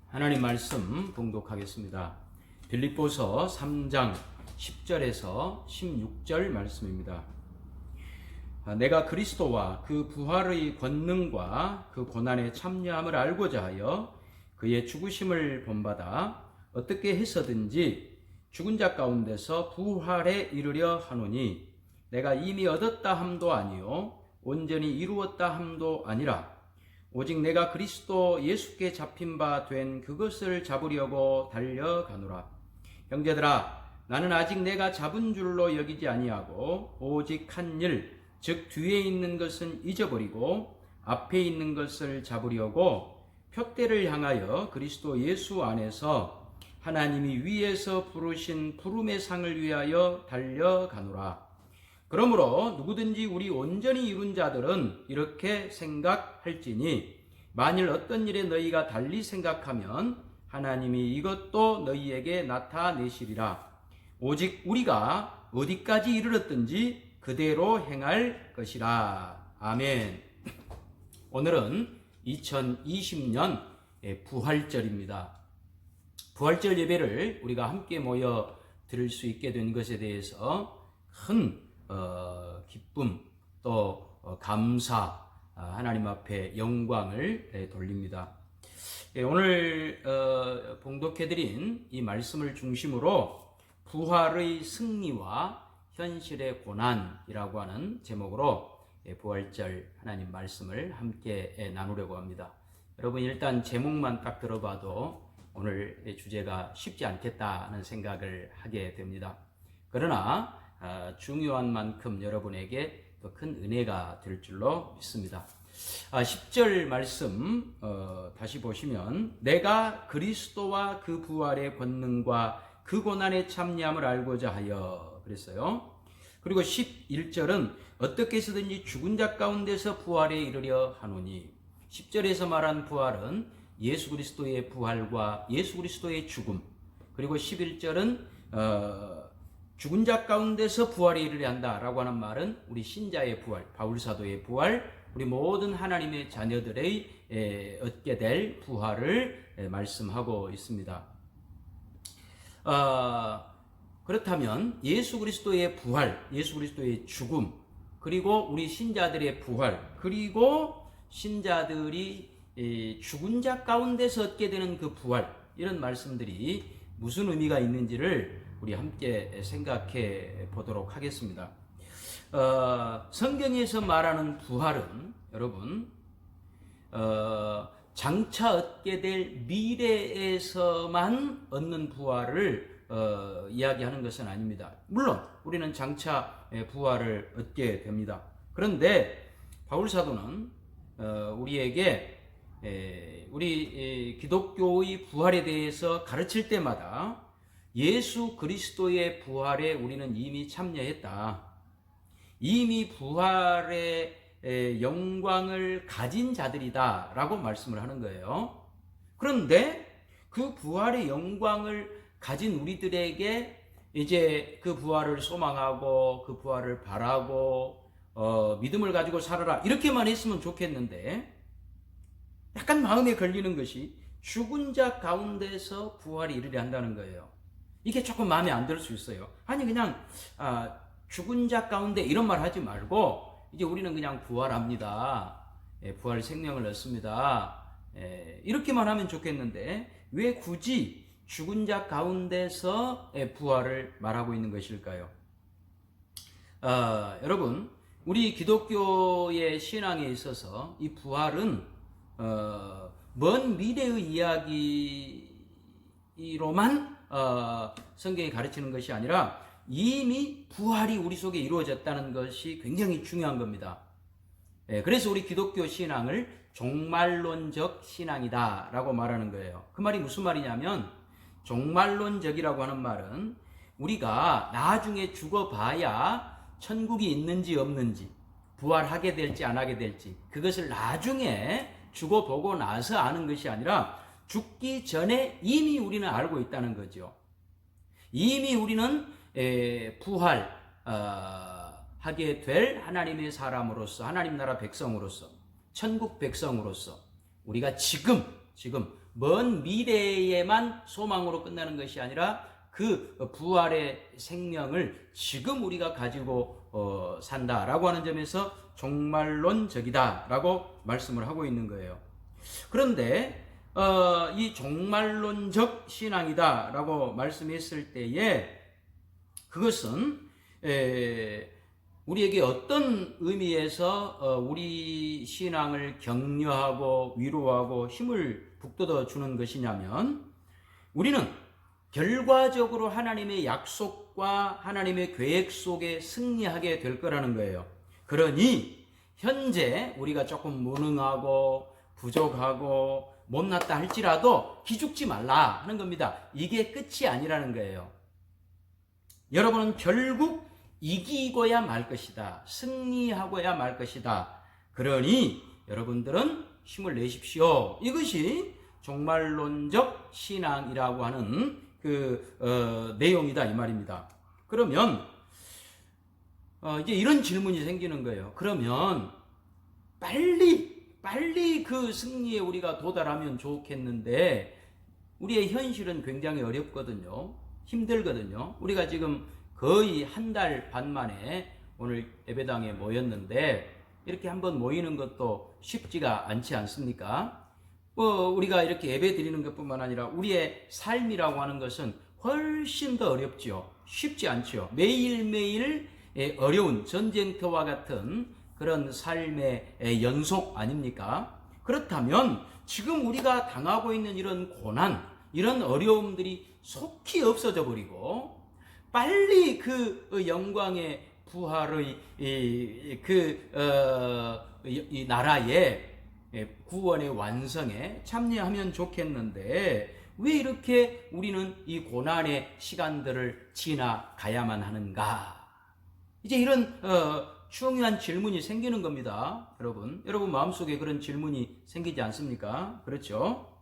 하나님 말씀 봉독하겠습니다. 빌립보서 3장 10절에서 16절 말씀입니다. 내가 그리스도와 그 부활의 권능과 그 고난의 참여함을 알고자 하여 그의 죽으심을 본받아 어떻게 해서든지 죽은 자 가운데서 부활에 이르려 하노니 내가 이미 얻었다 함도 아니요 온전히 이루었다 함도 아니라 오직 내가 그리스도 예수께 잡힌 바 된 그것을 잡으려고 달려가노라. 형제들아, 나는 아직 내가 잡은 줄로 여기지 아니하고 오직 한 일, 즉 뒤에 있는 것은 잊어버리고 앞에 있는 것을 잡으려고 표대를 향하여 그리스도 예수 안에서 하나님이 위에서 부르신 부름의 상을 위하여 달려가노라. 그러므로 누구든지 우리 온전히 이룬 자들은 이렇게 생각할지니 만일 어떤 일에 너희가 달리 생각하면 하나님이 이것도 너희에게 나타내시리라. 오직 우리가 어디까지 이르렀든지 그대로 행할 것이라. 아멘. 오늘은 2020년 부활절입니다. 부활절 예배를 우리가 함께 모여 드릴 수 있게 된 것에 대해서 큰 기쁨 또 감사, 하나님 앞에 영광을 돌립니다. 오늘 봉독해드린 이 말씀을 중심으로 부활의 승리와 현실의 고난이라고 하는 제목으로 부활절 하나님 말씀을 함께 나누려고 합니다. 여러분, 일단 제목만 딱 들어봐도 오늘 주제가 쉽지 않겠다는 생각을 하게 됩니다. 그러나 중요한 만큼 여러분에게 더 큰 은혜가 될 줄로 믿습니다. 10절 말씀 다시 보시면 내가 그리스도와 그 부활의 권능과 그 고난의 참여함을 알고자 하여 그랬어요. 그리고 11절은 어떻게 해서든지 죽은 자 가운데서 부활에 이르려 하노니 10절에서 말한 부활은 예수 그리스도의 부활과 예수 그리스도의 죽음, 그리고 11절은 죽은 자 가운데서 부활에 이르려 한다라고 하는 말은 우리 신자의 부활, 바울사도의 부활, 우리 모든 하나님의 자녀들의 얻게 될 부활을 말씀하고 있습니다. 그렇다면 예수 그리스도의 부활, 예수 그리스도의 죽음, 그리고 우리 신자들의 부활, 그리고 신자들이 죽은 자 가운데서 얻게 되는 그 부활, 이런 말씀들이 무슨 의미가 있는지를 우리 함께 생각해 보도록 하겠습니다. 성경에서 말하는 부활은 여러분 장차 얻게 될 미래에서만 얻는 부활을 이야기하는 것은 아닙니다. 물론 우리는 장차 부활을 얻게 됩니다. 그런데 바울사도는 우리에게 우리 기독교의 부활에 대해서 가르칠 때마다 예수 그리스도의 부활에 우리는 이미 참여했다. 이미 부활의 영광을 가진 자들이다 라고 말씀을 하는 거예요. 그런데 그 부활의 영광을 가진 우리들에게 이제 그 부활을 소망하고 그 부활을 바라고 믿음을 가지고 살아라 이렇게만 했으면 좋겠는데 약간 마음에 걸리는 것이 죽은 자 가운데서 부활이 이르려 한다는 거예요. 이게 조금 마음에 안 들 수 있어요. 아니 그냥 죽은 자 가운데 이런 말 하지 말고 이제 우리는 그냥 부활합니다. 부활 생명을 얻습니다. 이렇게만 하면 좋겠는데 왜 굳이 죽은 자 가운데서 부활을 말하고 있는 것일까요? 여러분, 우리 기독교의 신앙에 있어서 이 부활은 먼 미래의 이야기로만 성경이 가르치는 것이 아니라 이미 부활이 우리 속에 이루어졌다는 것이 굉장히 중요한 겁니다. 그래서 우리 기독교 신앙을 종말론적 신앙이다 라고 말하는 거예요. 그 말이 무슨 말이냐면 종말론적이라고 하는 말은 우리가 나중에 죽어봐야 천국이 있는지 없는지 부활하게 될지 안 하게 될지 그것을 나중에 죽어보고 나서 아는 것이 아니라 죽기 전에 이미 우리는 알고 있다는 거죠. 이미 우리는 부활하게 될 하나님의 사람으로서, 하나님 나라 백성으로서, 천국 백성으로서 우리가 지금 먼 미래에만 소망으로 끝나는 것이 아니라 그 부활의 생명을 지금 우리가 가지고 산다라고 하는 점에서 종말론적이다라고 말씀을 하고 있는 거예요. 그런데 이 종말론적 신앙이다라고 말씀했을 때에 그것은 우리에게 어떤 의미에서 우리 신앙을 격려하고 위로하고 힘을 북돋워 주는 것이냐면, 우리는 결과적으로 하나님의 약속과 하나님의 계획 속에 승리하게 될 거라는 거예요. 그러니 현재 우리가 조금 무능하고 부족하고 못났다 할지라도 기죽지 말라 하는 겁니다. 이게 끝이 아니라는 거예요. 여러분은 결국 이기고야 말 것이다. 승리하고야 말 것이다. 그러니 여러분들은 힘을 내십시오. 이것이 종말론적 신앙이라고 하는 내용이다 이 말입니다. 그러면 이제 이런 질문이 생기는 거예요. 그러면 빨리 그 승리에 우리가 도달하면 좋겠는데 우리의 현실은 굉장히 어렵거든요. 힘들거든요. 우리가 지금 거의 한 달 반 만에 오늘 예배당에 모였는데 이렇게 한번 모이는 것도 쉽지가 않지 않습니까? 우리가 이렇게 예배 드리는 것뿐만 아니라 우리의 삶이라고 하는 것은 훨씬 더 어렵죠. 쉽지 않죠. 매일매일 어려운 전쟁터와 같은 그런 삶의 연속 아닙니까? 그렇다면 지금 우리가 당하고 있는 이런 고난, 이런 어려움들이 속히 없어져 버리고 빨리 그 영광의 부활의 이 나라의 구원의 완성에 참여하면 좋겠는데 왜 이렇게 우리는 이 고난의 시간들을 지나가야만 하는가? 이제 이런 중요한 질문이 생기는 겁니다. 여러분 마음속에 그런 질문이 생기지 않습니까? 그렇죠?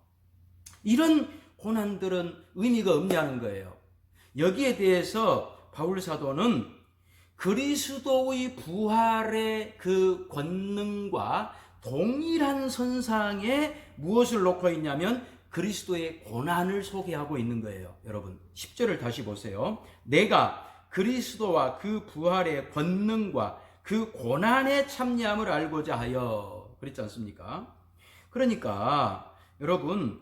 이런 고난들은 의미가 없냐는 거예요. 여기에 대해서 바울 사도는 그리스도의 부활의 그 권능과 동일한 선상에 무엇을 놓고 있냐면 그리스도의 고난을 소개하고 있는 거예요. 여러분 10절을 다시 보세요. 내가 그리스도와 그 부활의 권능과 그 고난에 참여함을 알고자 하여, 그랬지 않습니까? 그러니까 여러분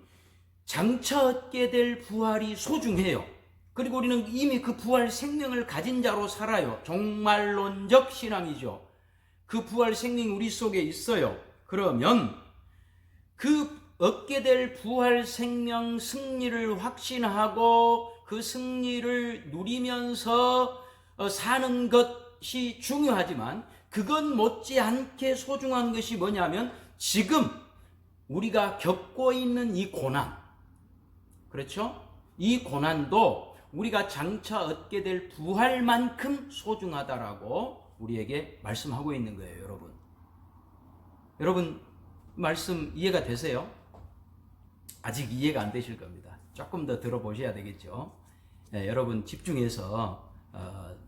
장차 얻게 될 부활이 소중해요. 그리고 우리는 이미 그 부활 생명을 가진 자로 살아요. 종말론적 신앙이죠. 그 부활 생명이 우리 속에 있어요. 그러면 그 얻게 될 부활 생명 승리를 확신하고 그 승리를 누리면서 사는 것이 중요하지만 그건 못지않게 소중한 것이 뭐냐면 지금 우리가 겪고 있는 이 고난, 그렇죠? 이 고난도 우리가 장차 얻게 될 부활만큼 소중하다라고 우리에게 말씀하고 있는 거예요. 여러분 말씀 이해가 되세요? 아직 이해가 안 되실 겁니다. 조금 더 들어보셔야 되겠죠. 여러분 집중해서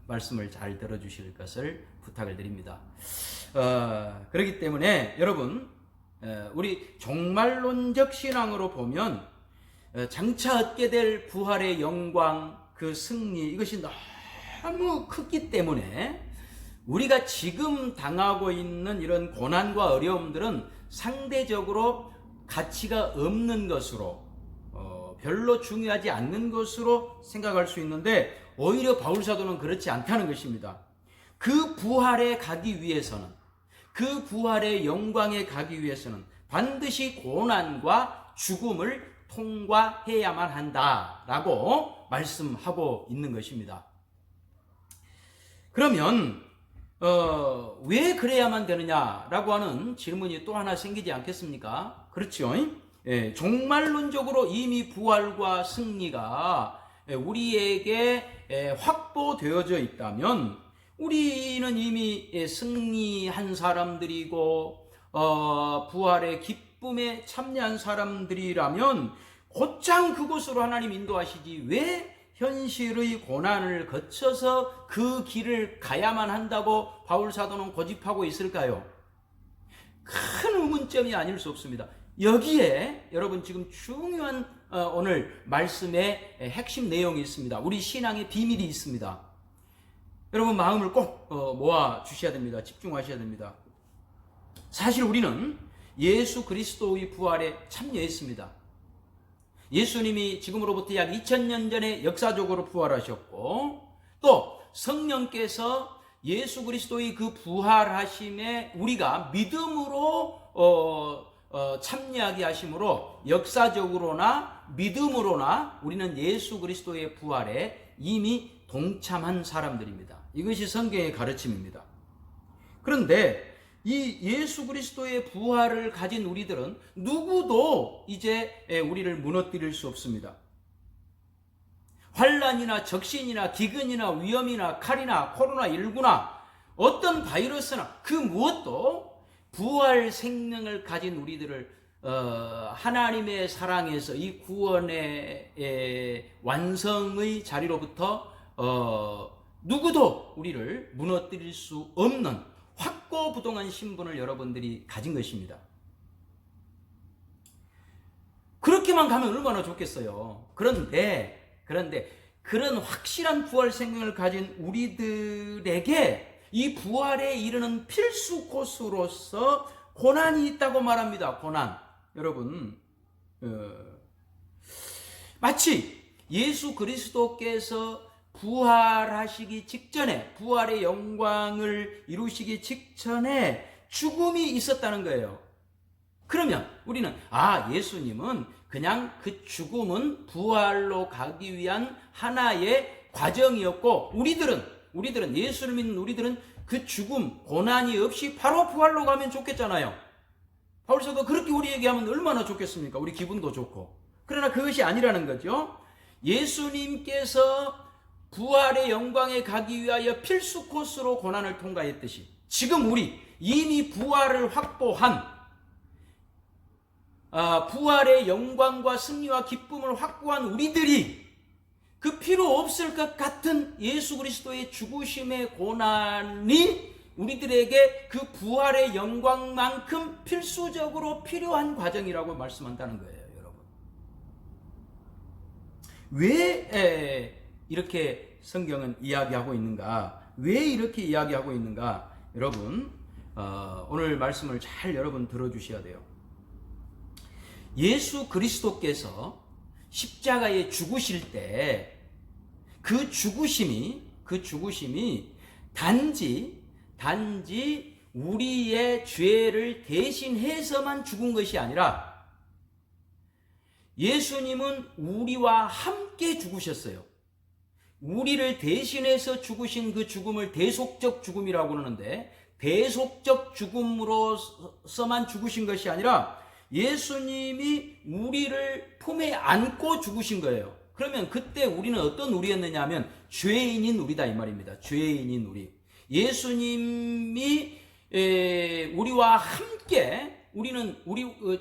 말씀을 잘 들어주실 것을 부탁을 드립니다. 그렇기 때문에 여러분 우리 종말론적 신앙으로 보면 장차 얻게 될 부활의 영광, 그 승리, 이것이 너무 크기 때문에 우리가 지금 당하고 있는 이런 고난과 어려움들은 상대적으로 가치가 없는 것으로 별로 중요하지 않는 것으로 생각할 수 있는데 오히려 바울 사도는 그렇지 않다는 것입니다. 그 부활에 가기 위해서는, 그 부활의 영광에 가기 위해서는 반드시 고난과 죽음을 통과해야만 한다라고 말씀하고 있는 것입니다. 그러면 왜 그래야만 되느냐라고 하는 질문이 또 하나 생기지 않겠습니까? 그렇죠? 종말론적으로 이미 부활과 승리가 우리에게 확보되어져 있다면 우리는 이미 승리한 사람들이고 부활의 기쁨에 참여한 사람들이라면 곧장 그곳으로 하나님 인도하시지 왜 현실의 고난을 거쳐서 그 길을 가야만 한다고 바울 사도는 고집하고 있을까요? 큰 의문점이 아닐 수 없습니다. 여기에 여러분 지금 중요한 오늘 말씀의 핵심 내용이 있습니다. 우리 신앙의 비밀이 있습니다. 여러분 마음을 꼭 모아 주셔야 됩니다. 집중하셔야 됩니다. 사실 우리는 예수 그리스도의 부활에 참여했습니다. 예수님이 지금으로부터 약 2000년 전에 역사적으로 부활하셨고, 또 성령께서 예수 그리스도의 그 부활하심에 우리가 믿음으로 참여하게 하심으로 역사적으로나 믿음으로나 우리는 예수 그리스도의 부활에 이미 동참한 사람들입니다. 이것이 성경의 가르침입니다. 그런데 이 예수 그리스도의 부활을 가진 우리들은 누구도 이제 우리를 무너뜨릴 수 없습니다. 환난이나 적신이나 기근이나 위험이나 칼이나 코로나19나 어떤 바이러스나 그 무엇도 부활 생명을 가진 우리들을 하나님의 사랑에서 이 구원의 완성의 자리로부터 누구도 우리를 무너뜨릴 수 없는 확고부동한 신분을 여러분들이 가진 것입니다. 그렇게만 가면 얼마나 좋겠어요. 그런데 그런 확실한 부활 생명을 가진 우리들에게 이 부활에 이르는 필수 코스로서 고난이 있다고 말합니다. 고난. 여러분, 마치 예수 그리스도께서 부활하시기 직전에, 부활의 영광을 이루시기 직전에 죽음이 있었다는 거예요. 그러면 우리는 예수님은 그냥 그 죽음은 부활로 가기 위한 하나의 과정이었고, 우리들은 예수를 믿는 우리들은 그 죽음, 고난이 없이 바로 부활로 가면 좋겠잖아요. 바울서도 그렇게 우리에게 하면 얼마나 좋겠습니까? 우리 기분도 좋고. 그러나 그것이 아니라는 거죠. 예수님께서 부활의 영광에 가기 위하여 필수 코스로 고난을 통과했듯이 지금 우리 이미 부활을 확보한 부활의 영광과 승리와 기쁨을 확보한 우리들이 그 필요 없을 것 같은 예수 그리스도의 죽으심의 고난이 우리들에게 그 부활의 영광만큼 필수적으로 필요한 과정이라고 말씀한다는 거예요, 여러분. 왜 이렇게 성경은 이야기하고 있는가? 왜 이렇게 이야기하고 있는가? 여러분, 오늘 말씀을 잘 여러분 들어주셔야 돼요. 예수 그리스도께서 십자가에 죽으실 때 그 죽으심이 단지 우리의 죄를 대신해서만 죽은 것이 아니라 예수님은 우리와 함께 죽으셨어요. 우리를 대신해서 죽으신 그 죽음을 대속적 죽음이라고 그러는데, 대속적 죽음으로서만 죽으신 것이 아니라 예수님이 우리를 품에 안고 죽으신 거예요. 그러면 그때 우리는 어떤 우리였느냐 하면 죄인인 우리다 이 말입니다. 죄인인 우리. 예수님이 우리와 함께 우리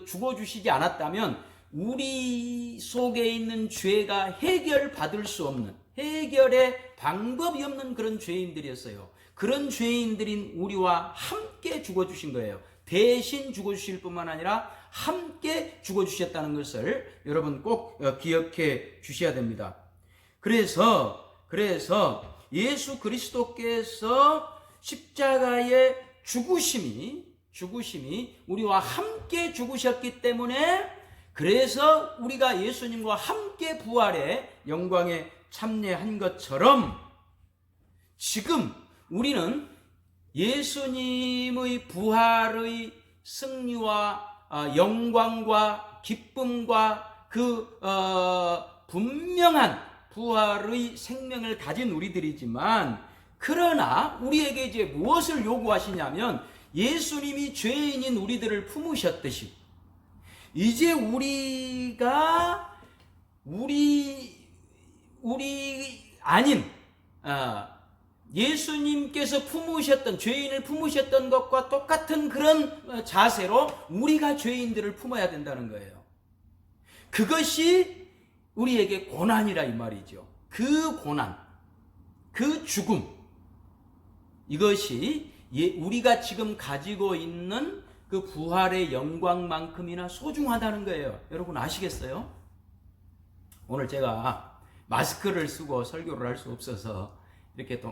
죽어주시지 않았다면 우리 속에 있는 죄가 해결받을 수 없는, 해결의 방법이 없는 그런 죄인들이었어요. 그런 죄인들인 우리와 함께 죽어주신 거예요. 대신 죽어주실 뿐만 아니라 함께 죽어주셨다는 것을 여러분 꼭 기억해 주셔야 됩니다. 그래서 예수 그리스도께서 십자가의 죽으심이 우리와 함께 죽으셨기 때문에, 그래서 우리가 예수님과 함께 부활의 영광에 참여한 것처럼 지금 우리는 예수님의 부활의 승리와 영광과 기쁨과 그 분명한 부활의 생명을 가진 우리들이지만, 그러나 우리에게 이제 무엇을 요구하시냐면 예수님이 죄인인 우리들을 품으셨듯이 이제 우리가 우리 아닌 예수님께서 품으셨던, 죄인을 품으셨던 것과 똑같은 그런 자세로 우리가 죄인들을 품어야 된다는 거예요. 그것이 우리에게 고난이라 이 말이죠. 그 고난, 그 죽음, 이것이 우리가 지금 가지고 있는 그 부활의 영광만큼이나 소중하다는 거예요. 여러분 아시겠어요? 오늘 제가 마스크를 쓰고 설교를 할 수 없어서 이렇게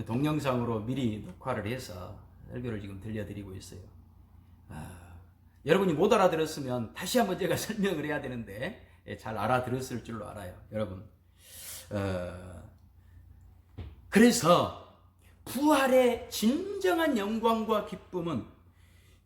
동영상으로 미리 녹화를 해서 설교를 지금 들려드리고 있어요. 여러분이 못 알아들었으면 다시 한번 제가 설명을 해야 되는데 잘 알아들었을 줄로 알아요. 여러분 그래서 부활의 진정한 영광과 기쁨은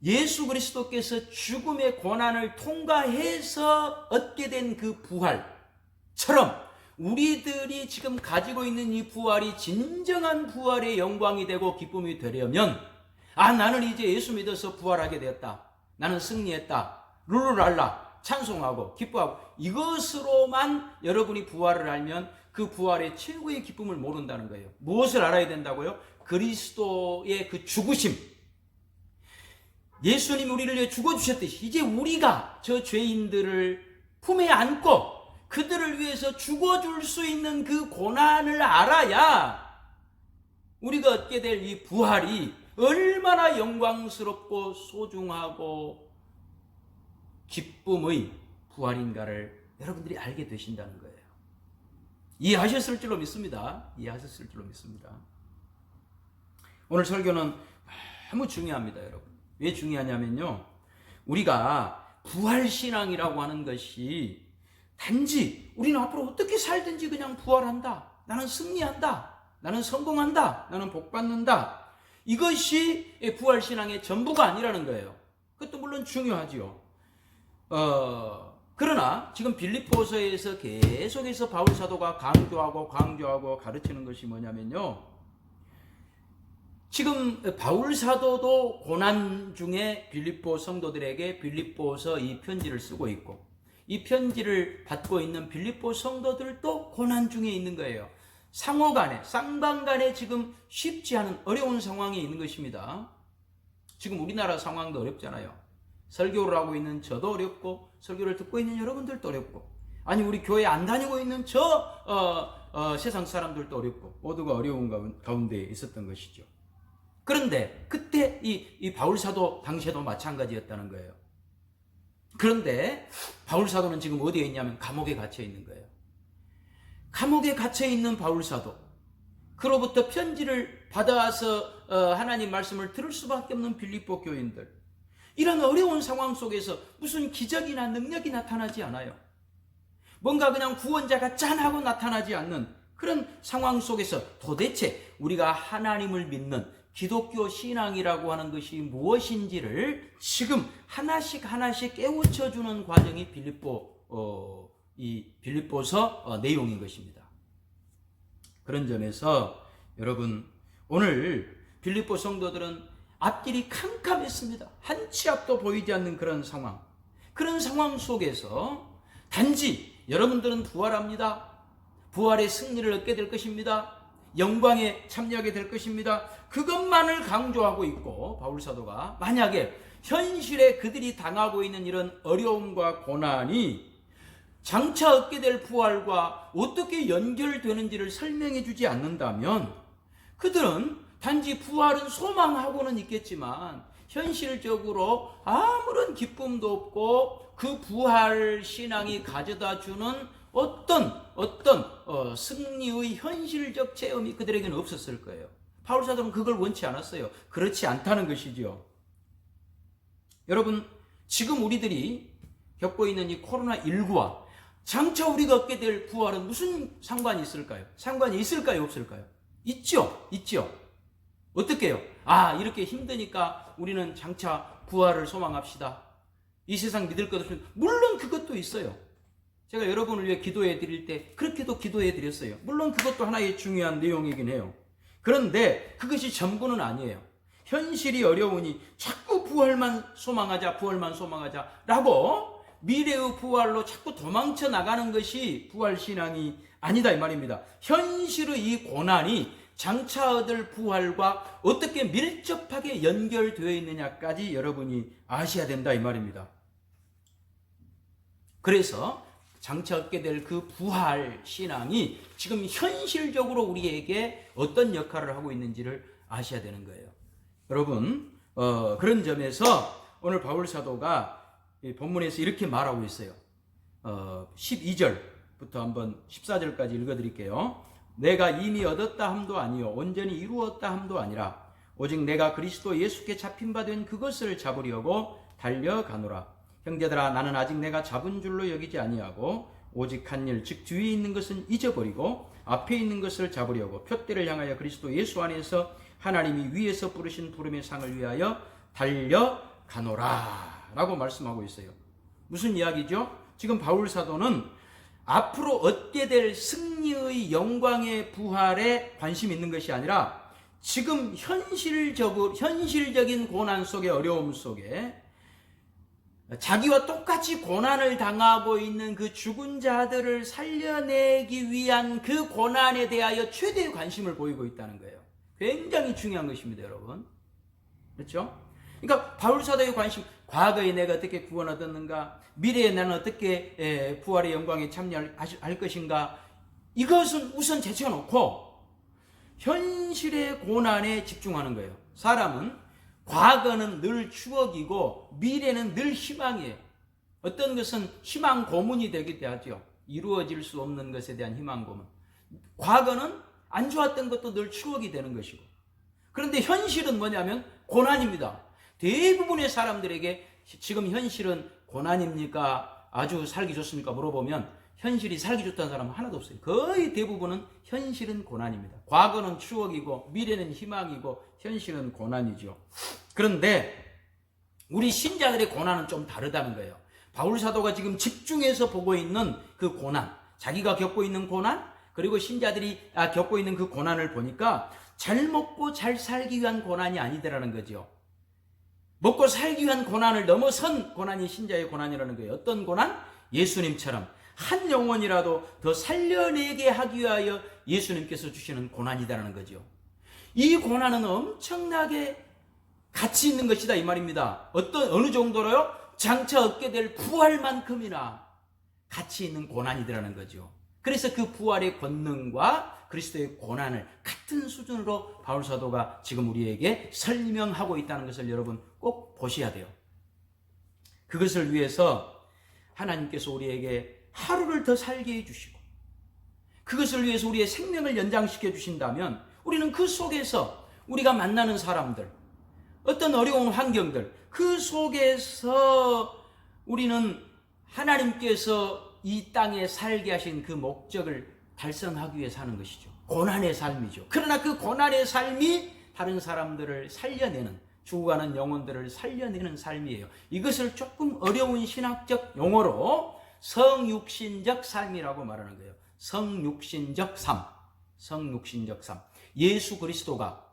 예수 그리스도께서 죽음의 고난을 통과해서 얻게 된 그 부활처럼 우리들이 지금 가지고 있는 이 부활이 진정한 부활의 영광이 되고 기쁨이 되려면 나는 이제 예수 믿어서 부활하게 되었다. 나는 승리했다. 룰루랄라 찬송하고 기뻐하고 이것으로만 여러분이 부활을 알면 그 부활의 최고의 기쁨을 모른다는 거예요. 무엇을 알아야 된다고요? 그리스도의 그 죽으심. 예수님 우리를 위해 죽어주셨듯이 이제 우리가 저 죄인들을 품에 안고 그들을 위해서 죽어줄 수 있는 그 고난을 알아야 우리가 얻게 될 이 부활이 얼마나 영광스럽고 소중하고 기쁨의 부활인가를 여러분들이 알게 되신다는 거예요. 이해하셨을 줄로 믿습니다. 이해하셨을 줄로 믿습니다. 오늘 설교는 너무 중요합니다, 여러분. 왜 중요하냐면요. 우리가 부활신앙이라고 하는 것이 단지 우리는 앞으로 어떻게 살든지 그냥 부활한다. 나는 승리한다. 나는 성공한다. 나는 복받는다. 이것이 부활신앙의 전부가 아니라는 거예요. 그것도 물론 중요하지요. 그러나 지금 빌립보서에서 계속해서 바울사도가 강조하고 가르치는 것이 뭐냐면요. 지금 바울사도도 고난 중에 빌립보 성도들에게 빌립보서 이 편지를 쓰고 있고 이 편지를 받고 있는 빌립보 성도들도 고난 중에 있는 거예요. 상호간에, 쌍방간에 지금 쉽지 않은 어려운 상황에 있는 것입니다. 지금 우리나라 상황도 어렵잖아요. 설교를 하고 있는 저도 어렵고 설교를 듣고 있는 여러분들도 어렵고 아니 우리 교회 안 다니고 있는 세상 사람들도 어렵고 모두가 어려운 가운데 있었던 것이죠. 그런데 그때 이 바울사도 당시에도 마찬가지였다는 거예요. 그런데 바울사도는 지금 어디에 있냐면 감옥에 갇혀 있는 거예요. 감옥에 갇혀 있는 바울사도 그로부터 편지를 받아서 하나님 말씀을 들을 수밖에 없는 빌립보 교인들 이런 어려운 상황 속에서 무슨 기적이나 능력이 나타나지 않아요. 뭔가 그냥 구원자가 짠하고 나타나지 않는 그런 상황 속에서 도대체 우리가 하나님을 믿는 기독교 신앙이라고 하는 것이 무엇인지를 지금 하나씩 깨우쳐주는 과정이 빌립보서 내용인 것입니다. 그런 점에서 여러분 오늘 빌립보 성도들은 앞길이 캄캄했습니다. 한 치 앞도 보이지 않는 그런 상황 속에서 단지 여러분들은 부활합니다. 부활의 승리를 얻게 될 것입니다. 영광에 참여하게 될 것입니다. 그것만을 강조하고 있고 바울사도가 만약에 현실에 그들이 당하고 있는 이런 어려움과 고난이 장차 얻게 될 부활과 어떻게 연결되는지를 설명해 주지 않는다면 그들은 단지 부활은 소망하고는 있겠지만 현실적으로 아무런 기쁨도 없고 그 부활 신앙이 가져다 주는 어떤 승리의 현실적 체험이 그들에게는 없었을 거예요. 바울사도는 그걸 원치 않았어요. 그렇지 않다는 것이죠. 여러분 지금 우리들이 겪고 있는 이 코로나19와 장차 우리가 얻게 될 부활은 무슨 상관이 있을까요? 상관이 있을까요? 없을까요? 있죠. 어떻게 해요? 이렇게 힘드니까 우리는 장차 부활을 소망합시다. 이 세상 믿을 것 없으면 물론 그것도 있어요. 제가 여러분을 위해 기도해 드릴 때 그렇게도 기도해 드렸어요. 물론 그것도 하나의 중요한 내용이긴 해요. 그런데 그것이 전부는 아니에요. 현실이 어려우니 자꾸 부활만 소망하자라고 미래의 부활로 자꾸 도망쳐 나가는 것이 부활신앙이 아니다 이 말입니다. 현실의 이 고난이 장차 얻을 부활과 어떻게 밀접하게 연결되어 있느냐까지 여러분이 아셔야 된다 이 말입니다. 그래서 장차 얻게 될 그 부활 신앙이 지금 현실적으로 우리에게 어떤 역할을 하고 있는지를 아셔야 되는 거예요. 여러분 그런 점에서 오늘 바울 사도가 이 본문에서 이렇게 말하고 있어요. 12절부터 한번 14절까지 읽어드릴게요. 내가 이미 얻었다 함도 아니요 온전히 이루었다 함도 아니라 오직 내가 그리스도 예수께 잡힌 바 된 그것을 잡으려고 달려가노라. 형제들아, 나는 아직 내가 잡은 줄로 여기지 아니하고 오직 한 일, 즉 뒤에 있는 것은 잊어버리고 앞에 있는 것을 잡으려고 표대를 향하여 그리스도 예수 안에서 하나님이 위에서 부르신 부름의 상을 위하여 달려가노라 라고 말씀하고 있어요. 무슨 이야기죠? 지금 바울 사도는 앞으로 얻게 될 승리의 영광의 부활에 관심이 있는 것이 아니라 지금 현실적인 고난 속에, 어려움 속에 자기와 똑같이 고난을 당하고 있는 그 죽은 자들을 살려내기 위한 그 고난에 대하여 최대의 관심을 보이고 있다는 거예요. 굉장히 중요한 것입니다, 여러분. 그렇죠? 그러니까 바울 사도의 관심, 과거에 내가 어떻게 구원 얻었는가, 미래에 나는 어떻게 부활의 영광에 참여할 것인가, 이것은 우선 제쳐놓고 현실의 고난에 집중하는 거예요. 사람은 과거는 늘 추억이고 미래는 늘 희망이에요. 어떤 것은 희망 고문이 되기도 하죠. 이루어질 수 없는 것에 대한 희망 고문. 과거는 안 좋았던 것도 늘 추억이 되는 것이고, 그런데 현실은 뭐냐면 고난입니다. 대부분의 사람들에게 지금 현실은 고난입니까? 아주 살기 좋습니까? 물어보면 현실이 살기 좋다는 사람은 하나도 없어요. 거의 대부분은 현실은 고난입니다. 과거는 추억이고 미래는 희망이고 현실은 고난이죠. 그런데 우리 신자들의 고난은 좀 다르다는 거예요. 바울 사도가 지금 집중해서 보고 있는 그 고난, 자기가 겪고 있는 고난, 그리고 신자들이 겪고 있는 그 고난을 보니까 잘 먹고 잘 살기 위한 고난이 아니더라는 거죠. 먹고 살기 위한 고난을 넘어선 고난이 신자의 고난이라는 거예요. 어떤 고난? 예수님처럼 한 영혼이라도 더 살려내게 하기 위하여 예수님께서 주시는 고난이다라는 거죠. 이 고난은 엄청나게 가치 있는 것이다 이 말입니다. 어느 정도로요? 장차 얻게 될 부활만큼이나 가치 있는 고난이라는 거죠. 그래서 그 부활의 권능과 그리스도의 고난을 같은 수준으로 바울 사도가 지금 우리에게 설명하고 있다는 것을 여러분 꼭 보셔야 돼요. 그것을 위해서 하나님께서 우리에게 하루를 더 살게 해주시고, 그것을 위해서 우리의 생명을 연장시켜 주신다면 우리는 그 속에서 우리가 만나는 사람들, 어떤 어려운 환경들, 그 속에서 우리는 하나님께서 이 땅에 살게 하신 그 목적을 달성하기 위해 사는 것이죠. 고난의 삶이죠. 그러나 그 고난의 삶이 다른 사람들을 살려내는, 죽어가는 영혼들을 살려내는 삶이에요. 이것을 조금 어려운 신학적 용어로 성육신적 삶이라고 말하는 거예요. 성육신적 삶. 성육신적 삶. 예수 그리스도가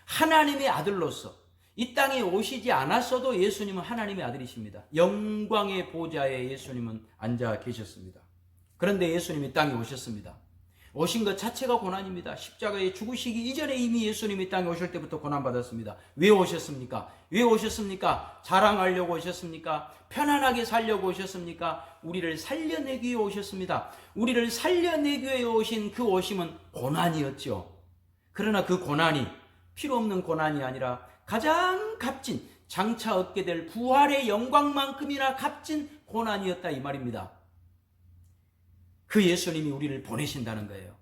하나님의 아들로서 이 땅에 오시지 않았어도 예수님은 하나님의 아들이십니다. 영광의 보좌에 예수님은 앉아 계셨습니다. 그런데 예수님이 땅에 오셨습니다. 오신 것 자체가 고난입니다. 십자가에 죽으시기 이전에 이미 예수님이 땅에 오실 때부터 고난받았습니다. 왜 오셨습니까? 왜 오셨습니까? 자랑하려고 오셨습니까? 편안하게 살려고 오셨습니까? 우리를 살려내기 위해 오셨습니다. 우리를 살려내기 위해 오신 그 오심은 고난이었죠. 그러나 그 고난이 필요 없는 고난이 아니라 가장 값진, 장차 얻게 될 부활의 영광만큼이나 값진 고난이었다 이 말입니다. 그 예수님이 우리를 보내신다는 거예요.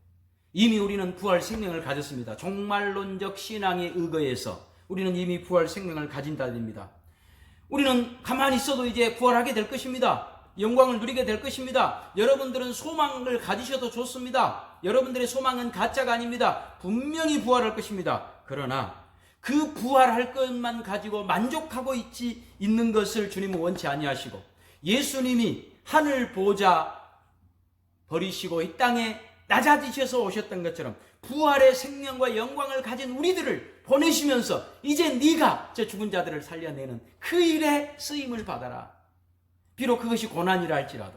이미 우리는 부활 생명을 가졌습니다. 종말론적 신앙에 의거해서 우리는 이미 부활 생명을 가진다입니다. 우리는 가만히 있어도 이제 부활하게 될 것입니다. 영광을 누리게 될 것입니다. 여러분들은 소망을 가지셔도 좋습니다. 여러분들의 소망은 가짜가 아닙니다. 분명히 부활할 것입니다. 그러나 그 부활할 것만 가지고 만족하고 있는 것을 주님은 원치 아니하시고, 예수님이 하늘 보좌 버리시고 이 땅에 낮아지셔서 오셨던 것처럼 부활의 생명과 영광을 가진 우리들을 보내시면서 이제 네가 저 죽은 자들을 살려내는 그 일에 쓰임을 받아라. 비록 그것이 고난이라 할지라도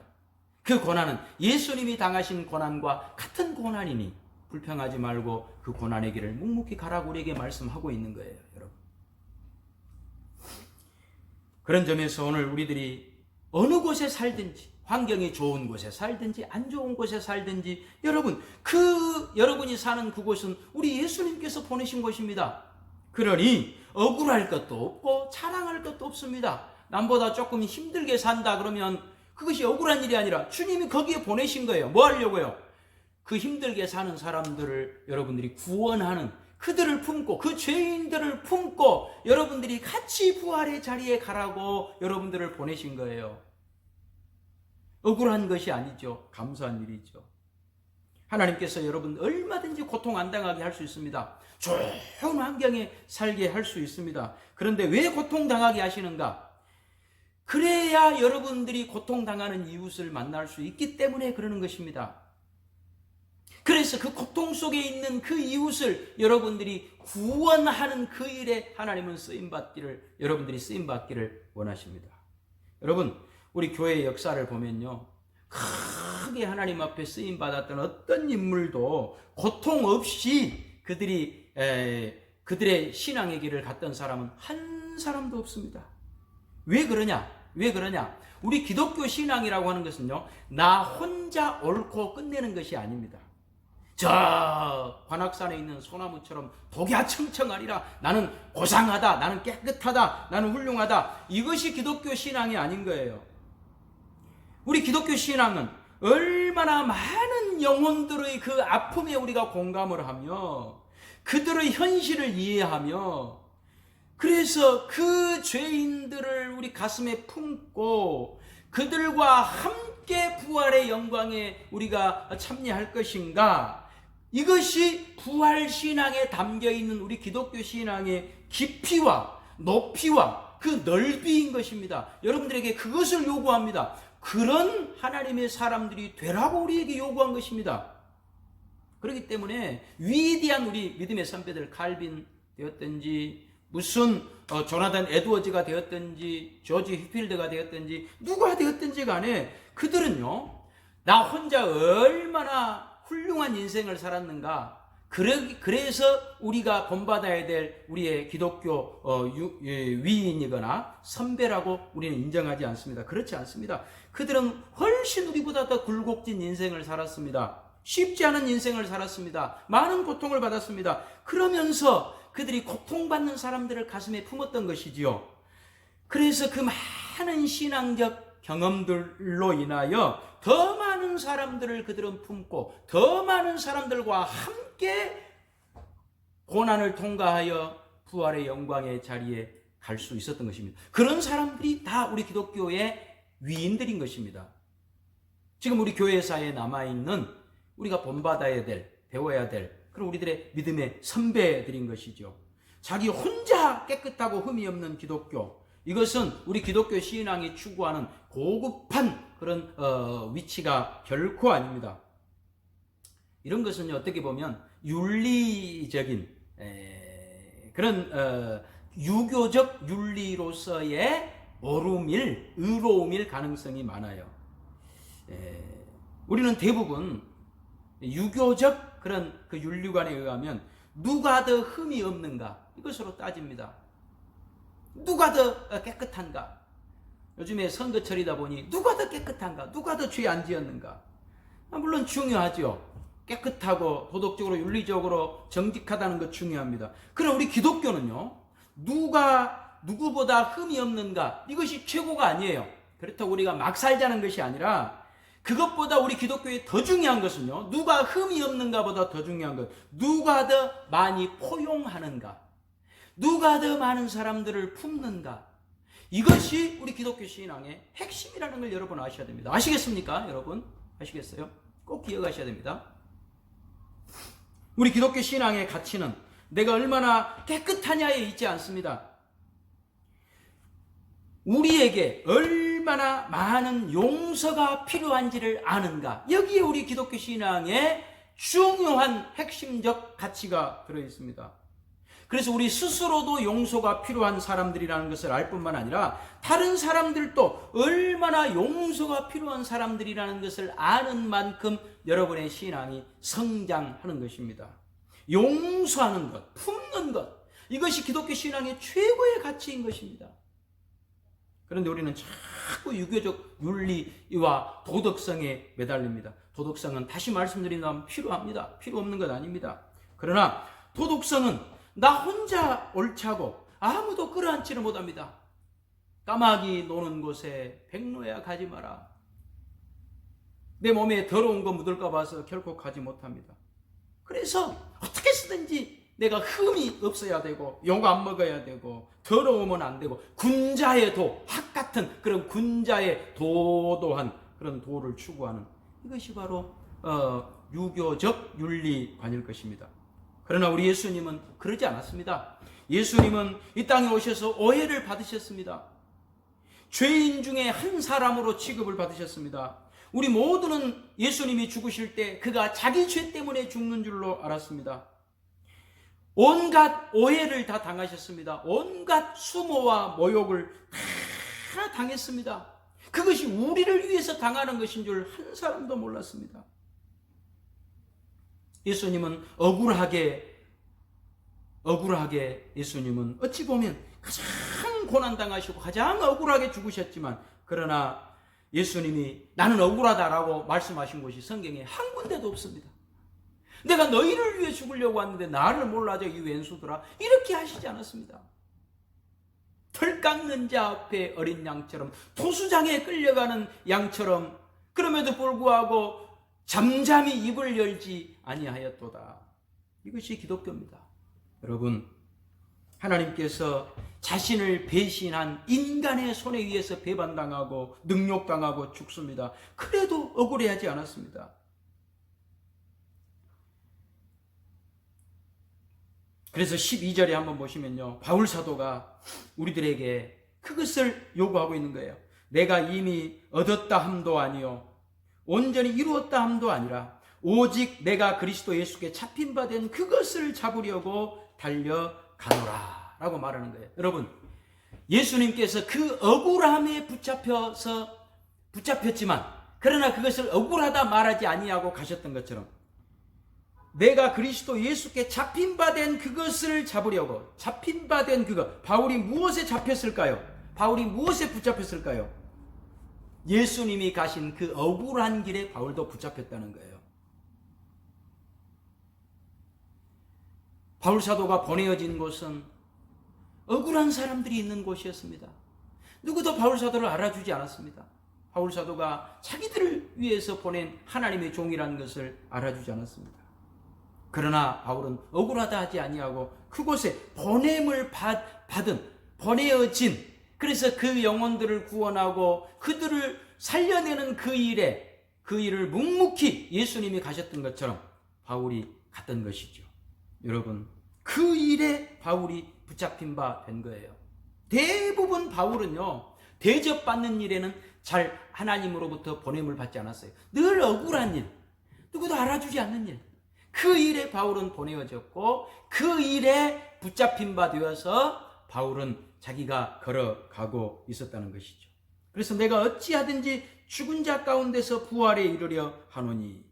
그 고난은 예수님이 당하신 고난과 같은 고난이니 불평하지 말고 그 고난의 길을 묵묵히 가라고 우리에게 말씀하고 있는 거예요, 여러분. 그런 점에서 오늘 우리들이 어느 곳에 살든지, 환경이 좋은 곳에 살든지 안 좋은 곳에 살든지, 여러분이 사는 그곳은 우리 예수님께서 보내신 곳입니다. 그러니 억울할 것도 없고 자랑할 것도 없습니다. 남보다 조금 힘들게 산다 그러면 그것이 억울한 일이 아니라 주님이 거기에 보내신 거예요. 뭐 하려고요? 그 힘들게 사는 사람들을 여러분들이 구원하는, 그들을 품고, 그 죄인들을 품고 여러분들이 같이 부활의 자리에 가라고 여러분들을 보내신 거예요. 억울한 것이 아니죠. 감사한 일이죠. 하나님께서 여러분 얼마든지 고통 안 당하게 할 수 있습니다. 좋은 환경에 살게 할 수 있습니다. 그런데 왜 고통당하게 하시는가? 그래야 여러분들이 고통당하는 이웃을 만날 수 있기 때문에 그러는 것입니다. 그래서 그 고통 속에 있는 그 이웃을 여러분들이 구원하는 그 일에 하나님은 여러분들이 쓰임받기를 원하십니다. 여러분, 우리 교회의 역사를 보면요, 크게 하나님 앞에 쓰임받았던 어떤 인물도 고통 없이 그들의 신앙의 길을 갔던 사람은 한 사람도 없습니다. 왜 그러냐? 우리 기독교 신앙이라고 하는 것은요, 나 혼자 옳고 끝내는 것이 아닙니다. 저 관악산에 있는 소나무처럼 독야청청하리라, 나는 고상하다, 나는 깨끗하다, 나는 훌륭하다, 이것이 기독교 신앙이 아닌 거예요. 우리 기독교 신앙은 얼마나 많은 영혼들의 그 아픔에 우리가 공감을 하며 그들의 현실을 이해하며, 그래서 그 죄인들을 우리 가슴에 품고 그들과 함께 부활의 영광에 우리가 참여할 것인가, 이것이 부활신앙에 담겨있는 우리 기독교 신앙의 깊이와 높이와 그 넓이인 것입니다. 여러분들에게 그것을 요구합니다. 그런 하나님의 사람들이 되라고 우리에게 요구한 것입니다. 그렇기 때문에 위대한 우리 믿음의 선배들, 칼빈 되었든지 무슨 조나단 에드워즈가 되었든지 조지 휘필드가 되었든지 누가 되었든지 간에 그들은요, 나 혼자 얼마나 훌륭한 인생을 살았는가, 그래서 우리가 본받아야 될 우리의 기독교 위인이거나 선배라고 우리는 인정하지 않습니다. 그렇지 않습니다. 그들은 훨씬 우리보다 더 굴곡진 인생을 살았습니다. 쉽지 않은 인생을 살았습니다. 많은 고통을 받았습니다. 그러면서 그들이 고통받는 사람들을 가슴에 품었던 것이지요. 그래서 그 많은 신앙적 경험들로 인하여 더 많은 사람들을 그들은 품고 더 많은 사람들과 함께 고난을 통과하여 부활의 영광의 자리에 갈 수 있었던 것입니다. 그런 사람들이 다 우리 기독교의 위인들인 것입니다. 지금 우리 교회사에 남아있는 우리가 본받아야 될, 배워야 될 그런 우리들의 믿음의 선배들인 것이죠. 자기 혼자 깨끗하고 흠이 없는 기독교, 이것은 우리 기독교 신앙이 추구하는 고급한 그런 위치가 결코 아닙니다. 이런 것은 어떻게 보면 윤리적인 그런 유교적 윤리로서의 의로움일 가능성이 많아요. 우리는 대부분 유교적 그런 그 윤리관에 의하면 누가 더 흠이 없는가, 이것으로 따집니다. 누가 더 깨끗한가? 요즘에 선거철이다 보니 누가 더 깨끗한가? 누가 더 죄 안 지었는가? 물론 중요하죠. 깨끗하고 도덕적으로 윤리적으로 정직하다는 것 중요합니다. 그러나 우리 기독교는요, 누가 누구보다 흠이 없는가, 이것이 최고가 아니에요. 그렇다고 우리가 막 살자는 것이 아니라, 그것보다 우리 기독교에 더 중요한 것은요, 누가 흠이 없는가보다 더 중요한 것, 누가 더 많이 포용하는가, 누가 더 많은 사람들을 품는가, 이것이 우리 기독교 신앙의 핵심이라는 걸 여러분 아셔야 됩니다. 아시겠습니까? 여러분 아시겠어요? 꼭 기억하셔야 됩니다. 우리 기독교 신앙의 가치는 내가 얼마나 깨끗하냐에 있지 않습니다. 우리에게 얼마나 많은 용서가 필요한지를 아는가, 여기에 우리 기독교 신앙의 중요한 핵심적 가치가 들어있습니다. 그래서 우리 스스로도 용서가 필요한 사람들이라는 것을 알 뿐만 아니라 다른 사람들도 얼마나 용서가 필요한 사람들이라는 것을 아는 만큼 여러분의 신앙이 성장하는 것입니다. 용서하는 것, 품는 것, 이것이 기독교 신앙의 최고의 가치인 것입니다. 그런데 우리는 자꾸 유교적 윤리와 도덕성에 매달립니다. 도덕성은 다시 말씀드린다면 필요합니다. 필요 없는 것 아닙니다. 그러나 도덕성은 나 혼자 옳자고 아무도 끌어안지를 못합니다. 까마귀 노는 곳에 백로야 가지 마라. 내 몸에 더러운 거 묻을까 봐서 결코 가지 못합니다. 그래서 어떻게 쓰든지 내가 흠이 없어야 되고 욕 안 먹어야 되고 더러우면 안 되고 군자의 도, 학 같은 그런 군자의 도도한 그런 도를 추구하는 이것이 바로 유교적 윤리관일 것입니다. 그러나 우리 예수님은 그러지 않았습니다. 예수님은 이 땅에 오셔서 오해를 받으셨습니다. 죄인 중에 한 사람으로 취급을 받으셨습니다. 우리 모두는 예수님이 죽으실 때 그가 자기 죄 때문에 죽는 줄로 알았습니다. 온갖 오해를 다 당하셨습니다. 온갖 수모와 모욕을 다 당했습니다. 그것이 우리를 위해서 당하는 것인 줄 한 사람도 몰랐습니다. 예수님은 억울하게 예수님은 어찌 보면 가장 고난당하시고 가장 억울하게 죽으셨지만, 그러나 예수님이 나는 억울하다라고 말씀하신 곳이 성경에 한 군데도 없습니다. 내가 너희를 위해 죽으려고 왔는데 나를 몰라줘 이 왼수들아, 이렇게 하시지 않았습니다. 털 깎는 자 앞에 어린 양처럼, 토수장에 끌려가는 양처럼, 그럼에도 불구하고 잠잠히 입을 열지 아니하였도다. 이것이 기독교입니다. 여러분, 하나님께서 자신을 배신한 인간의 손에 의해서 배반당하고 능욕당하고 죽습니다. 그래도 억울해하지 않았습니다. 그래서 12절에 한번 보시면요, 바울 사도가 우리들에게 그것을 요구하고 있는 거예요. 내가 이미 얻었다 함도 아니요 온전히 이루었다 함도 아니라 오직 내가 그리스도 예수께 잡힌 바 된 그것을 잡으려고 달려가노라 라고 말하는 거예요. 여러분, 예수님께서 그 억울함에 붙잡혔지만 그러나 그것을 억울하다 말하지 아니하고 가셨던 것처럼, 내가 그리스도 예수께 잡힌 바 된 그것을 잡으려고, 잡힌 바 된 그것, 바울이 무엇에 잡혔을까요? 바울이 무엇에 붙잡혔을까요? 예수님이 가신 그 억울한 길에 바울도 붙잡혔다는 거예요. 바울 사도가 보내어진 곳은 억울한 사람들이 있는 곳이었습니다. 누구도 바울 사도를 알아주지 않았습니다. 바울 사도가 자기들을 위해서 보낸 하나님의 종이라는 것을 알아주지 않았습니다. 그러나 바울은 억울하다 하지 아니하고 그곳에 보냄을 받은, 보내어진, 그래서 그 영혼들을 구원하고 그들을 살려내는 그 일을 묵묵히 예수님이 가셨던 것처럼 바울이 갔던 것이죠. 여러분, 그 일에 바울이 붙잡힌 바 된 거예요. 대부분 바울은요, 대접받는 일에는 잘 하나님으로부터 보냄을 받지 않았어요. 늘 억울한 일, 누구도 알아주지 않는 일, 그 일에 바울은 보내어졌고 그 일에 붙잡힌 바 되어서 바울은 자기가 걸어가고 있었다는 것이죠. 그래서 내가 어찌하든지 죽은 자 가운데서 부활에 이르려 하노니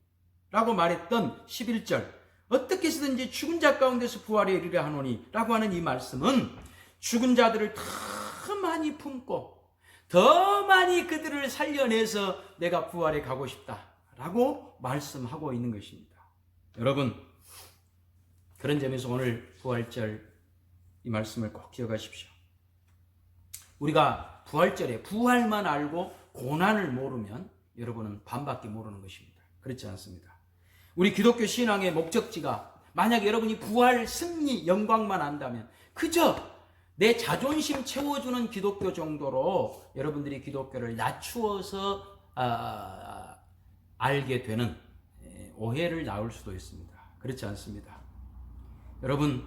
라고 말했던 11절, 어떻게 해서든지 죽은 자 가운데서 부활에 이르려 하노니 라고 하는 이 말씀은 죽은 자들을 더 많이 품고 더 많이 그들을 살려내서 내가 부활에 가고 싶다 라고 말씀하고 있는 것입니다. 여러분, 그런 점에서 오늘 부활절 이 말씀을 꼭 기억하십시오. 우리가 부활절에 부활만 알고 고난을 모르면 여러분은 반밖에 모르는 것입니다. 그렇지 않습니다. 우리 기독교 신앙의 목적지가 만약 여러분이 부활, 승리, 영광만 안다면 그저 내 자존심 채워주는 기독교 정도로 여러분들이 기독교를 낮추어서 알게 되는 오해를 낳을 수도 있습니다. 그렇지 않습니다. 여러분,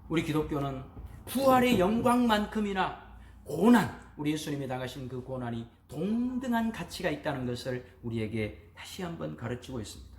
우리 기독교는 부활의 영광만큼이나 고난, 우리 예수님이 당하신 그 고난이 동등한 가치가 있다는 것을 우리에게 다시 한번 가르치고 있습니다.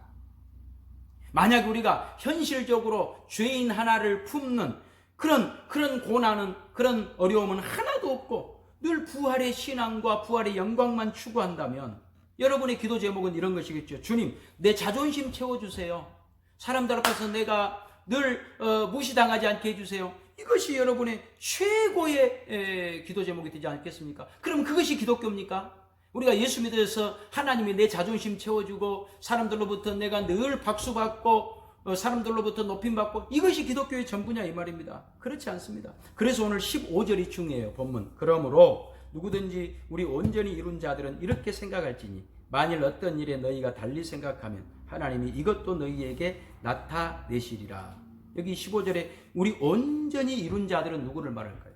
만약 우리가 현실적으로 죄인 하나를 품는 그런 고난은, 그런 어려움은 하나도 없고 늘 부활의 신앙과 부활의 영광만 추구한다면 여러분의 기도 제목은 이런 것이겠죠. 주님, 내 자존심 채워주세요. 사람들 앞에서 내가 늘 무시당하지 않게 해주세요. 이것이 여러분의 최고의 기도 제목이 되지 않겠습니까? 그럼 그것이 기독교입니까? 우리가 예수 믿어서 하나님이 내 자존심 채워주고 사람들로부터 내가 늘 박수받고 사람들로부터 높임받고 이것이 기독교의 전부냐 이 말입니다. 그렇지 않습니다. 그래서 오늘 15절이 중요해요. 본문. 그러므로 누구든지 우리 온전히 이룬 자들은 이렇게 생각할지니 만일 어떤 일에 너희가 달리 생각하면 하나님이 이것도 너희에게 나타내시리라. 여기 15절에 우리 온전히 이룬 자들은 누구를 말할까요?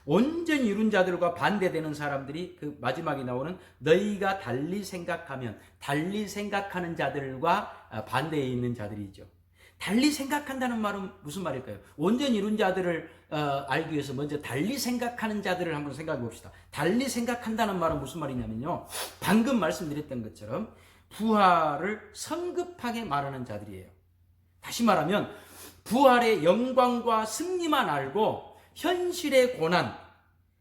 온전히 이룬 자들과 반대되는 사람들이 그 마지막에 나오는 너희가 달리 생각하면, 달리 생각하는 자들과 반대에 있는 자들이죠. 달리 생각한다는 말은 무슨 말일까요? 온전히 이룬 자들을 알기 위해서 먼저 달리 생각하는 자들을 한번 생각해 봅시다. 달리 생각한다는 말은 무슨 말이냐면요, 방금 말씀드렸던 것처럼 부활을 성급하게 말하는 자들이에요. 다시 말하면 부활의 영광과 승리만 알고 현실의 고난,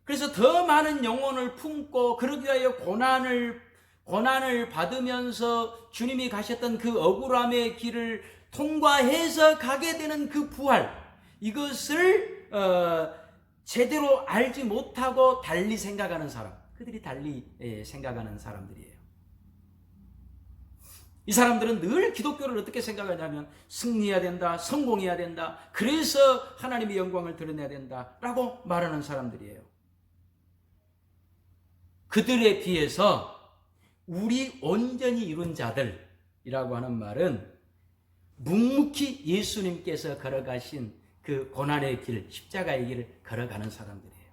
그래서 더 많은 영혼을 품고 그러기 위하여 고난을 받으면서 주님이 가셨던 그 억울함의 길을 통과해서 가게 되는 그 부활, 이것을 제대로 알지 못하고 달리 생각하는 사람, 그들이 달리 생각하는 사람들이에요. 이 사람들은 늘 기독교를 어떻게 생각하냐면 승리해야 된다, 성공해야 된다, 그래서 하나님의 영광을 드러내야 된다 라고 말하는 사람들이에요. 그들에 비해서 우리 온전히 이룬 자들이라고 하는 말은 묵묵히 예수님께서 걸어가신 그 고난의 길, 십자가의 길을 걸어가는 사람들이에요.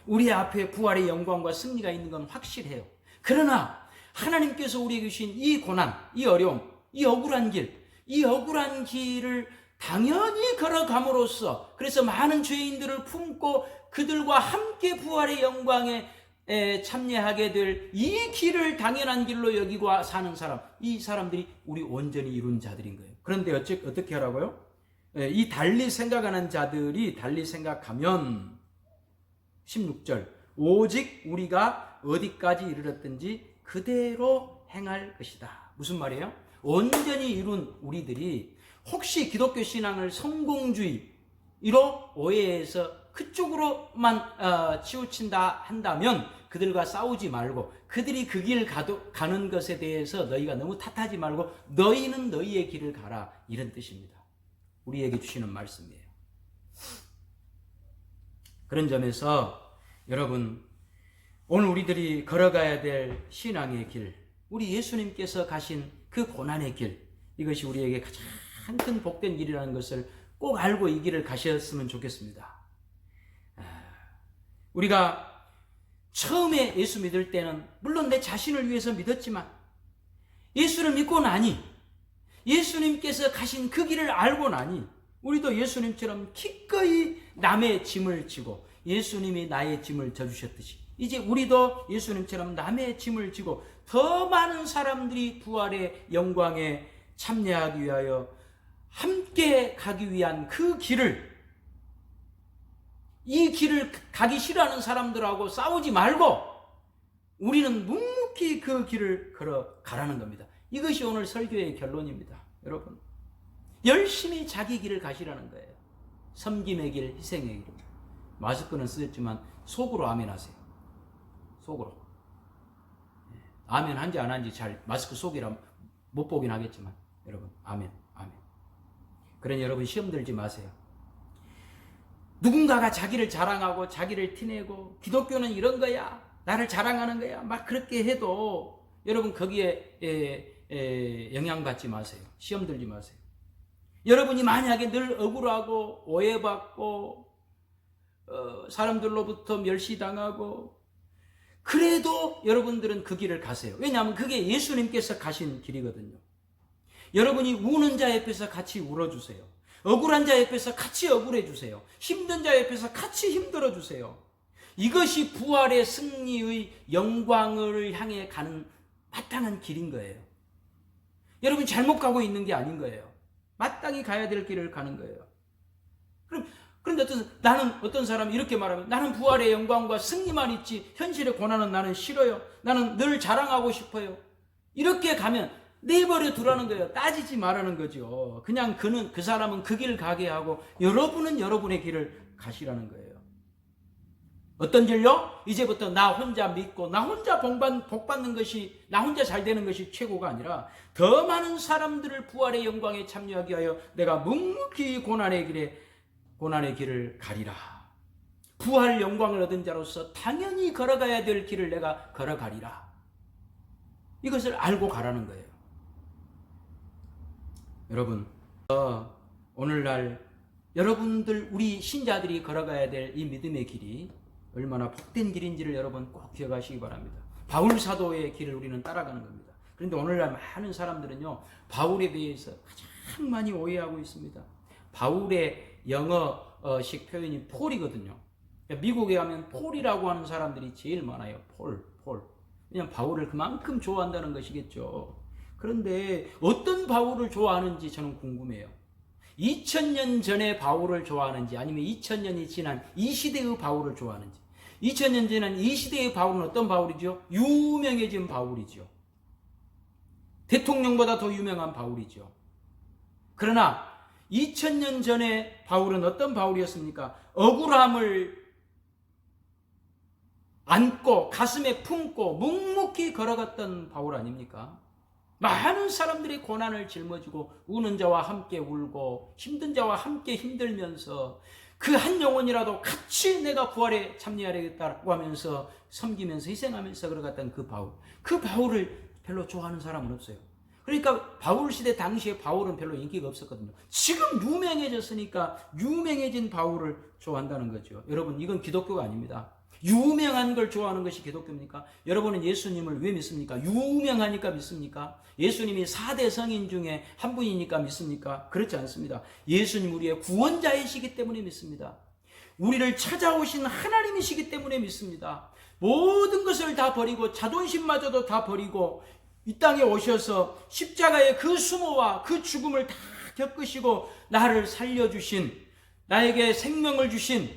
우리 앞에 부활의 영광과 승리가 있는 건 확실해요. 그러나 하나님께서 우리에게 주신 이 고난, 이 어려움, 이 억울한 길을 당연히 걸어감으로써, 그래서 많은 죄인들을 품고 그들과 함께 부활의 영광에 참여하게 될 이 길을 당연한 길로 여기고 사는 사람, 이 사람들이 우리 온전히 이룬 자들인 거예요. 그런데 어떻게 하라고요? 이 달리 생각하는 자들이 달리 생각하면 16절, 오직 우리가 어디까지 이르렀든지 그대로 행할 것이다. 무슨 말이에요? 온전히 이룬 우리들이 혹시 기독교 신앙을 성공주의로 오해해서 그쪽으로만 치우친다 한다면 그들과 싸우지 말고, 그들이 그 길 가는 것에 대해서 너희가 너무 탓하지 말고 너희는 너희의 길을 가라, 이런 뜻입니다. 우리에게 주시는 말씀이에요. 그런 점에서 여러분, 오늘 우리들이 걸어가야 될 신앙의 길, 우리 예수님께서 가신 그 고난의 길, 이것이 우리에게 가장 큰 복된 길이라는 것을 꼭 알고 이 길을 가셨으면 좋겠습니다. 우리가 처음에 예수 믿을 때는 물론 내 자신을 위해서 믿었지만 예수를 믿고 나니, 예수님께서 가신 그 길을 알고 나니 우리도 예수님처럼 기꺼이 남의 짐을 지고 예수님이 나의 짐을 져주셨듯이 이제 우리도 예수님처럼 남의 짐을 지고 더 많은 사람들이 부활의 영광에 참여하기 위하여 함께 가기 위한 그 길을, 이 길을 가기 싫어하는 사람들하고 싸우지 말고 우리는 묵묵히 그 길을 걸어가라는 겁니다. 이것이 오늘 설교의 결론입니다. 여러분, 열심히 자기 길을 가시라는 거예요. 섬김의 길, 희생의 길. 마스크는 쓰셨지만 속으로 아멘 하세요. 속으로. 아멘 한지 안 한지 잘 마스크 속이라 못 보긴 하겠지만 여러분, 아멘, 아멘. 그러니 여러분 시험 들지 마세요. 누군가가 자기를 자랑하고 자기를 티내고 기독교는 이런 거야, 나를 자랑하는 거야, 막 그렇게 해도 여러분 거기에 영향받지 마세요. 시험 들지 마세요. 여러분이 만약에 늘 억울하고 오해받고 사람들로부터 멸시당하고 그래도 여러분들은 그 길을 가세요. 왜냐하면 그게 예수님께서 가신 길이거든요. 여러분이 우는 자 옆에서 같이 울어주세요. 억울한 자 옆에서 같이 억울해주세요. 힘든 자 옆에서 같이 힘들어주세요. 이것이 부활의 승리의 영광을 향해 가는 마땅한 길인 거예요. 여러분 잘못 가고 있는 게 아닌 거예요. 마땅히 가야 될 길을 가는 거예요. 그런데 어떤 사람이 이렇게 말하면 나는 부활의 영광과 승리만 있지 현실의 고난은 나는 싫어요. 나는 늘 자랑하고 싶어요. 이렇게 가면 내버려 두라는 거예요. 따지지 말라는 거죠. 그냥 그 사람은 그 길 가게 하고 여러분은 여러분의 길을 가시라는 거예요. 어떤 길요? 이제부터 나 혼자 믿고 나 혼자 복 받는 것이, 나 혼자 잘 되는 것이 최고가 아니라 더 많은 사람들을 부활의 영광에 참여하게 하여 내가 묵묵히 고난의 길을 가리라. 부활 영광을 얻은 자로서 당연히 걸어가야 될 길을 내가 걸어가리라. 이것을 알고 가라는 거예요. 여러분, 오늘날 여러분들, 우리 신자들이 걸어가야 될 이 믿음의 길이 얼마나 복된 길인지를 여러분 꼭 기억하시기 바랍니다. 바울 사도의 길을 우리는 따라가는 겁니다. 그런데 오늘날 많은 사람들은요, 바울에 대해서 가장 많이 오해하고 있습니다. 바울의 영어식 표현이 폴이거든요. 미국에 가면 폴이라고 하는 사람들이 제일 많아요. 폴. 그냥 바울을 그만큼 좋아한다는 것이겠죠. 그런데 어떤 바울을 좋아하는지 저는 궁금해요. 2000년 전에 바울을 좋아하는지, 아니면 2000년이 지난 이 시대의 바울을 좋아하는지. 2000년 지난 이 시대의 바울은 어떤 바울이죠? 유명해진 바울이죠. 대통령보다 더 유명한 바울이죠. 그러나 2000년 전에 바울은 어떤 바울이었습니까? 억울함을 안고 가슴에 품고 묵묵히 걸어갔던 바울 아닙니까? 많은 사람들이 고난을 짊어지고 우는 자와 함께 울고 힘든 자와 함께 힘들면서 그 한 영혼이라도 같이 내가 부활에 참여하겠다고 하면서 섬기면서 희생하면서 걸어갔던 그 바울을 별로 좋아하는 사람은 없어요. 그러니까 바울 시대 당시에 바울은 별로 인기가 없었거든요. 지금 유명해졌으니까 유명해진 바울을 좋아한다는 거죠. 여러분, 이건 기독교가 아닙니다. 유명한 걸 좋아하는 것이 기독교입니까? 여러분은 예수님을 왜 믿습니까? 유명하니까 믿습니까? 예수님이 4대 성인 중에 한 분이니까 믿습니까? 그렇지 않습니다. 예수님 우리의 구원자이시기 때문에 믿습니다. 우리를 찾아오신 하나님이시기 때문에 믿습니다. 모든 것을 다 버리고 자존심마저도 다 버리고 이 땅에 오셔서 십자가의 그 수모와 그 죽음을 다 겪으시고 나를 살려주신, 나에게 생명을 주신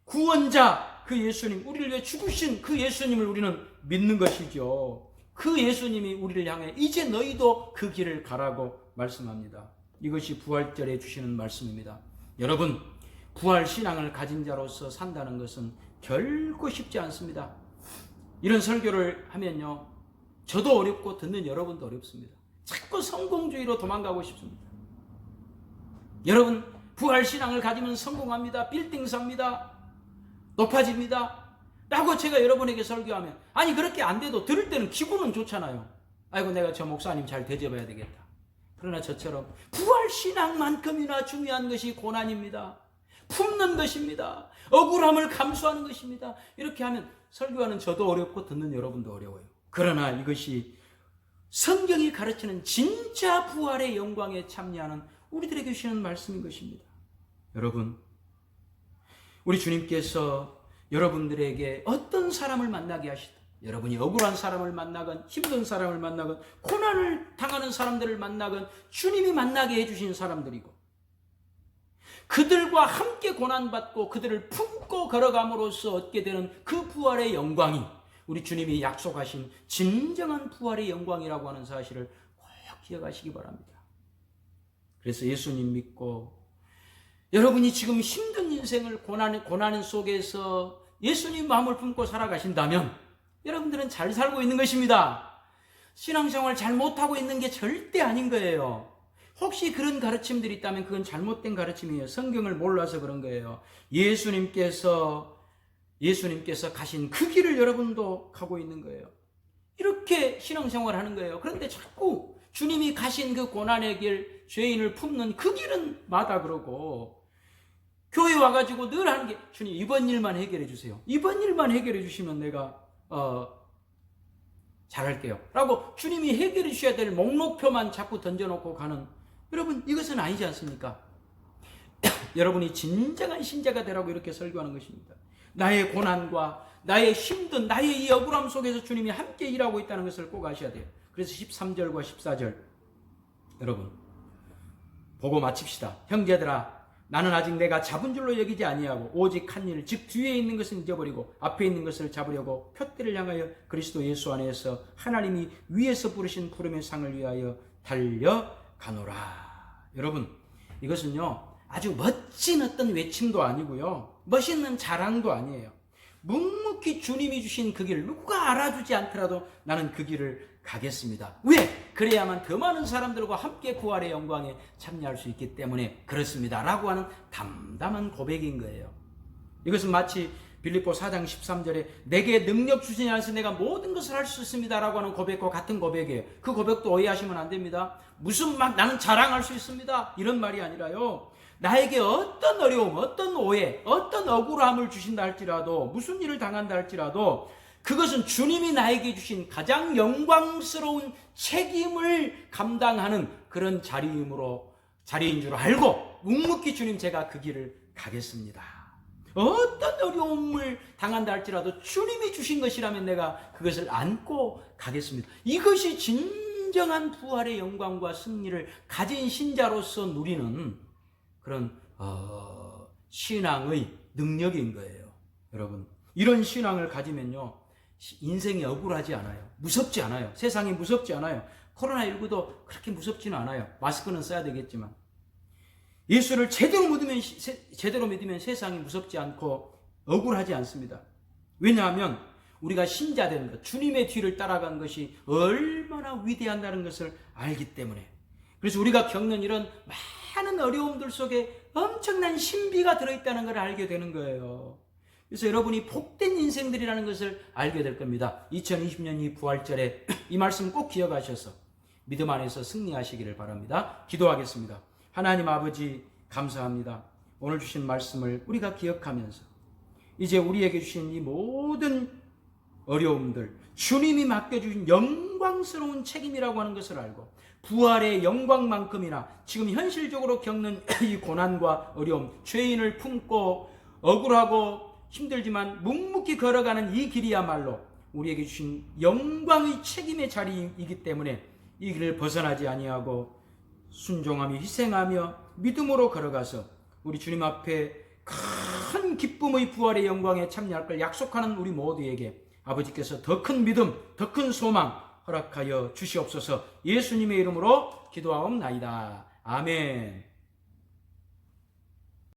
구원자, 그 예수님, 우리를 위해 죽으신 그 예수님을 우리는 믿는 것이죠. 그 예수님이 우리를 향해 이제 너희도 그 길을 가라고 말씀합니다. 이것이 부활절에 주시는 말씀입니다. 여러분, 부활 신앙을 가진 자로서 산다는 것은 결코 쉽지 않습니다. 이런 설교를 하면요, 저도 어렵고 듣는 여러분도 어렵습니다. 자꾸 성공주의로 도망가고 싶습니다. 여러분, 부활 신앙을 가지면 성공합니다. 빌딩 삽니다. 높아집니다. 라고 제가 여러분에게 설교하면, 아니 그렇게 안 돼도 들을 때는 기분은 좋잖아요. 아이고 내가 저 목사님 잘 대접해야 되겠다. 그러나 저처럼 부활신앙만큼이나 중요한 것이 고난입니다. 품는 것입니다. 억울함을 감수하는 것입니다. 이렇게 하면 설교하는 저도 어렵고 듣는 여러분도 어려워요. 그러나 이것이 성경이 가르치는 진짜 부활의 영광에 참여하는 우리들에게 주시는 말씀인 것입니다. 여러분, 우리 주님께서 여러분들에게 어떤 사람을 만나게 하시든, 여러분이 억울한 사람을 만나건 힘든 사람을 만나건 고난을 당하는 사람들을 만나건 주님이 만나게 해주신 사람들이고, 그들과 함께 고난받고 그들을 품고 걸어감으로써 얻게 되는 그 부활의 영광이 우리 주님이 약속하신 진정한 부활의 영광이라고 하는 사실을 꼭 기억하시기 바랍니다. 그래서 예수님 믿고 여러분이 지금 힘든 인생을 고난 속에서 예수님 마음을 품고 살아가신다면 여러분들은 잘 살고 있는 것입니다. 신앙생활 잘 못하고 있는 게 절대 아닌 거예요. 혹시 그런 가르침들이 있다면 그건 잘못된 가르침이에요. 성경을 몰라서 그런 거예요. 예수님께서 가신 그 길을 여러분도 가고 있는 거예요. 이렇게 신앙생활 하는 거예요. 그런데 자꾸 주님이 가신 그 고난의 길, 죄인을 품는 그 길은 마다 그러고, 교회 와가지고 늘 하는 게, 주님 이번 일만 해결해 주세요. 이번 일만 해결해 주시면 내가 잘할게요 라고 주님이 해결해 주셔야 될 목록표만 자꾸 던져놓고 가는, 여러분 이것은 아니지 않습니까? 여러분이 진정한 신자가 되라고 이렇게 설교하는 것입니다. 나의 고난과 나의 힘든, 나의 이 억울함 속에서 주님이 함께 일하고 있다는 것을 꼭 아셔야 돼요. 그래서 13절과 14절 여러분 보고 마칩시다. 형제들아, 나는 아직 내가 잡은 줄로 여기지 아니하고 오직 한 일, 즉 뒤에 있는 것은 잊어버리고 앞에 있는 것을 잡으려고 표대를 향하여 그리스도 예수 안에서 하나님이 위에서 부르신 부름의 상을 위하여 달려가노라. 여러분, 이것은요 아주 멋진 어떤 외침도 아니고요, 멋있는 자랑도 아니에요. 묵묵히 주님이 주신 그 길, 누가 알아주지 않더라도 나는 그 길을 가겠습니다. 왜? 그래야만 더 많은 사람들과 함께 부활의 영광에 참여할 수 있기 때문에 그렇습니다. 라고 하는 담담한 고백인 거예요. 이것은 마치 빌립보 4장 13절에 내게 능력 주시니 안에서 내가 모든 것을 할 수 있습니다 라고 하는 고백과 같은 고백이에요. 그 고백도 오해하시면 안 됩니다. 무슨 막 나는 자랑할 수 있습니다 이런 말이 아니라요, 나에게 어떤 어려움, 어떤 오해, 어떤 억울함을 주신다 할지라도, 무슨 일을 당한다 할지라도 그것은 주님이 나에게 주신 가장 영광스러운 책임을 감당하는 그런 자리인 줄 알고 묵묵히 주님 제가 그 길을 가겠습니다. 어떤 어려움을 당한다 할지라도 주님이 주신 것이라면 내가 그것을 안고 가겠습니다. 이것이 진정한 부활의 영광과 승리를 가진 신자로서 누리는 그런 신앙의 능력인 거예요. 여러분, 이런 신앙을 가지면요, 인생이 억울하지 않아요. 무섭지 않아요. 세상이 무섭지 않아요. 코로나19도 그렇게 무섭지는 않아요. 마스크는 써야 되겠지만. 예수를 제대로 믿으면 세상이 무섭지 않고 억울하지 않습니다. 왜냐하면 우리가 신자된 것, 주님의 뒤를 따라간 것이 얼마나 위대한다는 것을 알기 때문에. 그래서 우리가 겪는 이런 많은 어려움들 속에 엄청난 신비가 들어있다는 걸 알게 되는 거예요. 그래서 여러분이 복된 인생들이라는 것을 알게 될 겁니다. 2020년 이 부활절에 이 말씀 꼭 기억하셔서 믿음 안에서 승리하시기를 바랍니다. 기도하겠습니다. 하나님 아버지, 감사합니다. 오늘 주신 말씀을 우리가 기억하면서 이제 우리에게 주신 이 모든 어려움들, 주님이 맡겨주신 영광스러운 책임이라고 하는 것을 알고 부활의 영광만큼이나 지금 현실적으로 겪는 이 고난과 어려움, 죄인을 품고 억울하고 힘들지만 묵묵히 걸어가는 이 길이야말로 우리에게 주신 영광의 책임의 자리이기 때문에 이 길을 벗어나지 아니하고 순종하며 희생하며 믿음으로 걸어가서 우리 주님 앞에 큰 기쁨의 부활의 영광에 참여할 걸 약속하는 우리 모두에게 아버지께서 더 큰 믿음, 더 큰 소망 허락하여 주시옵소서. 예수님의 이름으로 기도하옵나이다. 아멘.